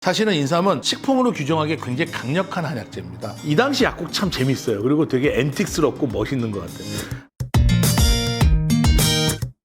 사실은 인삼은 식품으로 규정하기에 굉장히 강력한 한약재입니다. 이 당시 약국 참 재밌어요. 그리고 되게 앤틱스럽고 멋있는 것 같아요.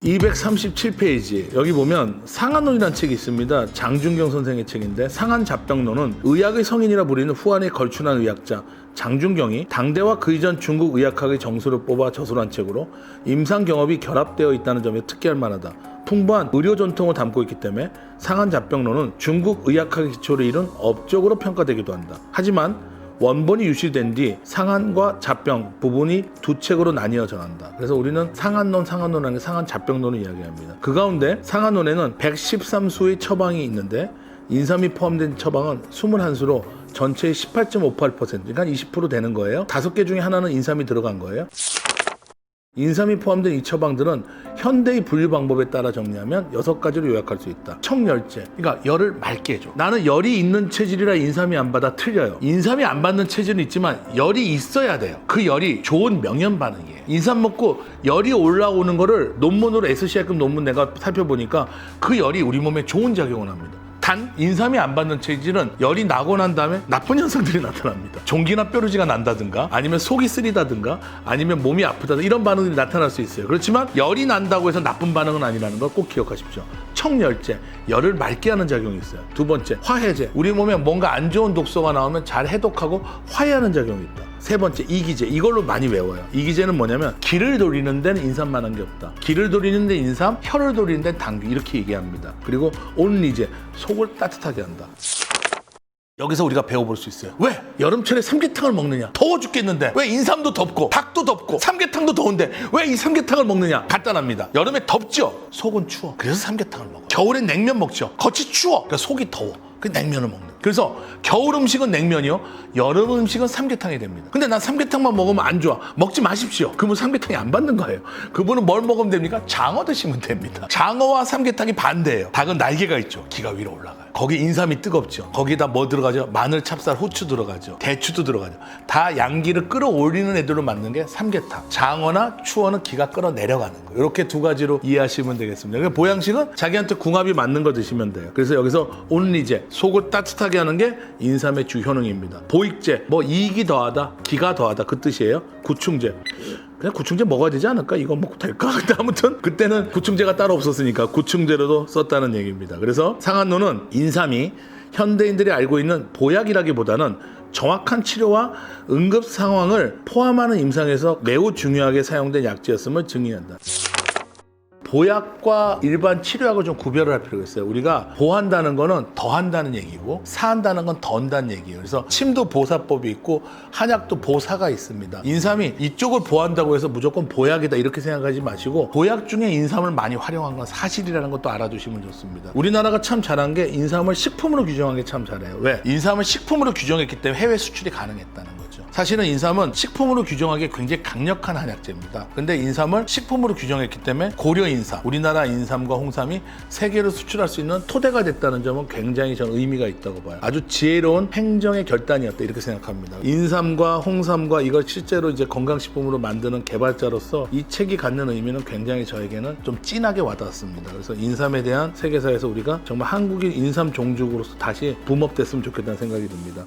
237페이지 여기 보면 상한론이라는 책이 있습니다. 장준경 선생의 책인데 상한잡병론은 의학의 성인이라 부리는 후한에 걸출한 의학자 장준경이 당대와 그 이전 중국 의학학의 정수를 뽑아 저술한 책으로 임상 경험이 결합되어 있다는 점에 특기할 만하다. 풍부한 의료 전통을 담고 있기 때문에 상한잡병론은 중국 의학학의 기초를 이룬 업적으로 평가되기도 한다. 하지만 원본이 유실된 뒤 상한과 잡병 부분이 두 책으로 나뉘어 전한다. 그래서 우리는 상한론하는 상한잡병론을 이야기합니다. 그 가운데 상한론에는 113수의 처방이 있는데 인삼이 포함된 처방은 21수로 전체의 18.58%, 그러니까 20% 되는 거예요. 5개 중에 하나는 인삼이 들어간 거예요. 인삼이 포함된 이 처방들은 현대의 분류 방법에 따라 정리하면 6가지로 요약할 수 있다. 청열제, 그러니까 열을 맑게 해줘. 나는 열이 있는 체질이라 인삼이 안 받아 틀려요. 인삼이 안 받는 체질은 있지만 열이 있어야 돼요. 그 열이 좋은 명현 반응이에요. 인삼 먹고 열이 올라오는 거를 논문으로 SCI급 논문 내가 살펴보니까 그 열이 우리 몸에 좋은 작용을 합니다. 단 인삼이 안 받는 체질은 열이 나고 난 다음에 나쁜 현상들이 나타납니다. 종기나 뾰루지가 난다든가 아니면 속이 쓰리다든가 아니면 몸이 아프다든가 이런 반응들이 나타날 수 있어요. 그렇지만 열이 난다고 해서 나쁜 반응은 아니라는 걸 꼭 기억하십시오. 청열제, 열을 맑게 하는 작용이 있어요. 두 번째, 화해제. 우리 몸에 뭔가 안 좋은 독소가 나오면 잘 해독하고 화해하는 작용이 있다. 세 번째, 이기제. 이걸로 많이 외워요. 이기제는 뭐냐면 기를 돌리는 데는 인삼만한 게 없다. 기를 돌리는 데 인삼, 혀를 돌리는 데는 당귀. 이렇게 얘기합니다. 그리고 온리제. 속을 따뜻하게 한다. 여기서 우리가 배워볼 수 있어요. 왜 여름철에 삼계탕을 먹느냐? 더워 죽겠는데 왜 인삼도 덥고 닭도 덥고 삼계탕도 더운데 왜 이 삼계탕을 먹느냐? 간단합니다. 여름에 덥죠? 속은 추워. 그래서 삼계탕을 먹어요. 겨울엔 냉면 먹죠? 겉이 추워. 그러니까 속이 더워. 그 냉면을 먹는 거예요. 그래서 겨울 음식은 냉면이요, 여름 음식은 삼계탕이 됩니다. 근데 난 삼계탕만 먹으면 안 좋아. 먹지 마십시오. 그분 삼계탕이 안 받는 거예요. 그분은 뭘 먹으면 됩니까? 장어 드시면 됩니다. 장어와 삼계탕이 반대예요. 닭은 날개가 있죠. 기가 위로 올라가요. 거기 인삼이 뜨겁죠. 거기다 뭐 들어가죠? 마늘, 찹쌀, 후추 들어가죠. 대추도 들어가죠. 다 양기를 끌어올리는 애들로 만든 게 삼계탕. 장어나 추어는 기가 끌어내려가는 거예요. 이렇게 두 가지로 이해하시면 되겠습니다. 그러니까 보양식은 자기한테 궁합이 맞는 거 드시면 돼요. 그래서 여기서 온리제, 속을 따뜻하게 하는 게 인삼의 주 효능입니다. 보익제, 뭐 이익이 더하다, 기가 더하다 그 뜻이에요. 구충제. 그냥 구충제 먹어야 되지 않을까? 이거 먹고 될까? 근데 아무튼 그때는 구충제가 따로 없었으니까 구충제로도 썼다는 얘기입니다. 그래서 상한론은 인삼이 현대인들이 알고 있는 보약이라기보다는 정확한 치료와 응급 상황을 포함하는 임상에서 매우 중요하게 사용된 약재였음을 증의한다. 보약과 일반 치료약을 좀 구별을 할 필요가 있어요. 우리가 보한다는 거는 더한다는 얘기고 사한다는 건 던다는 얘기예요. 그래서 침도 보사법이 있고 한약도 보사가 있습니다. 인삼이 이쪽을 보한다고 해서 무조건 보약이다 이렇게 생각하지 마시고 보약 중에 인삼을 많이 활용한 건 사실이라는 것도 알아두시면 좋습니다. 우리나라가 참 잘한 게 인삼을 식품으로 규정한 게 참 잘해요. 왜? 인삼을 식품으로 규정했기 때문에 해외 수출이 가능했다는 거죠. 사실은 인삼은 식품으로 규정하기에 굉장히 강력한 한약재입니다. 근데 인삼을 식품으로 규정했기 때문에 고려 인삼, 우리나라 인삼과 홍삼이 세계로 수출할 수 있는 토대가 됐다는 점은 굉장히 저는 의미가 있다고 봐요. 아주 지혜로운 행정의 결단이었다 이렇게 생각합니다. 인삼과 홍삼과 이걸 실제로 이제 건강식품으로 만드는 개발자로서 이 책이 갖는 의미는 굉장히 저에게는 좀 진하게 와닿았습니다. 그래서 인삼에 대한 세계사에서 우리가 정말 한국인 인삼 종족으로서 다시 붐업됐으면 좋겠다는 생각이 듭니다.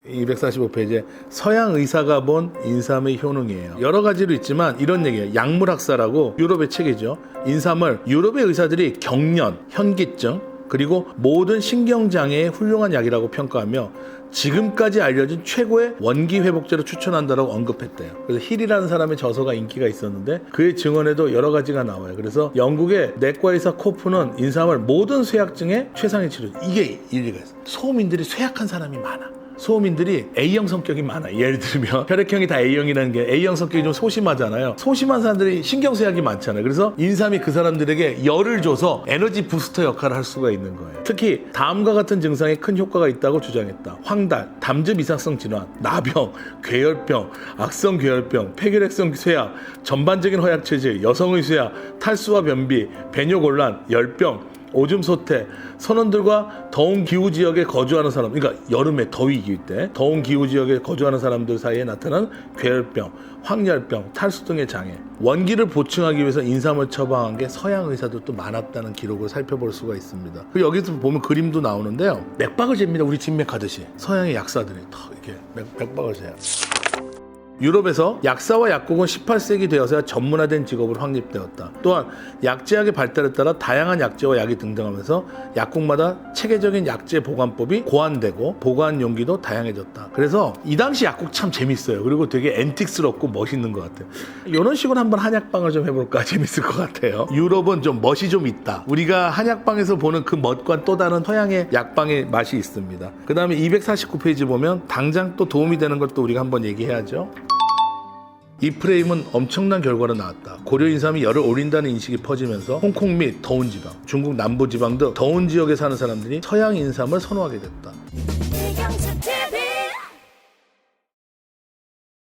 245페이지에 서양 의사가 본 인삼의 효능이에요. 여러 가지로 있지만 이런 얘기예요. 약물학사라고 유럽의 책이죠. 인삼을 유럽의 의사들이 경련, 현기증 그리고 모든 신경장애의 훌륭한 약이라고 평가하며 지금까지 알려진 최고의 원기 회복제로 추천한다라고 언급했대요. 그래서 힐이라는 사람의 저서가 인기가 있었는데 그의 증언에도 여러 가지가 나와요. 그래서 영국의 내과의사 코프는 인삼을 모든 쇠약증의 최상의 치료, 이게 일리가 있어요. 소민들이 쇠약한 사람이 많아. 소민들이 A형 성격이 많아. 예를 들면 혈액형이 다 A형이라는 게 A형 성격이 좀 소심하잖아요. 소심한 사람들이 신경쇠약이 많잖아요. 그래서 인삼이 그 사람들에게 열을 줘서 에너지 부스터 역할을 할 수가 있는 거예요. 특히 다음과 같은 증상에 큰 효과가 있다고 주장했다. 황달, 담즙 이상성 질환, 나병, 괴혈병, 악성 괴혈병, 폐결핵성 쇠약, 전반적인 허약 체질, 여성의 쇠약, 탈수와 변비, 배뇨곤란, 열병, 오줌 소태, 선원들과 더운 기후 지역에 거주하는 사람, 그러니까 여름에 더위 기후 때 더운 기후 지역에 거주하는 사람들 사이에 나타나는 괴혈병, 황열병, 탈수 등의 장애, 원기를 보충하기 위해서 인삼을 처방한 게 서양 의사들도 많았다는 기록을 살펴볼 수가 있습니다. 그리고 여기서 보면 그림도 나오는데요. 맥박을 잽니다. 우리 진맥하듯이 서양의 약사들이 더 이렇게 맥박을 재요. 유럽에서 약사와 약국은 18세기 되어서야 전문화된 직업으로 확립되었다. 또한 약제학의 발달에 따라 다양한 약제와 약이 등장하면서 약국마다 체계적인 약제 보관법이 고안되고 보관 용기도 다양해졌다. 그래서 이 당시 약국 참 재밌어요. 그리고 되게 앤틱스럽고 멋있는 것 같아요. 이런 식으로 한번 한약방을 좀 해볼까? 재밌을 것 같아요. 유럽은 좀 멋이 좀 있다. 우리가 한약방에서 보는 그 멋과 또 다른 서양의 약방의 맛이 있습니다. 그 다음에 249페이지 보면 당장 또 도움이 되는 걸 또 우리가 한번 얘기해야죠. 이 프레임은 엄청난 결과로 나왔다. 고려 인삼이 열을 올린다는 인식이 퍼지면서 홍콩 및 더운 지방, 중국 남부 지방 등 더운 지역에 사는 사람들이 서양 인삼을 선호하게 됐다.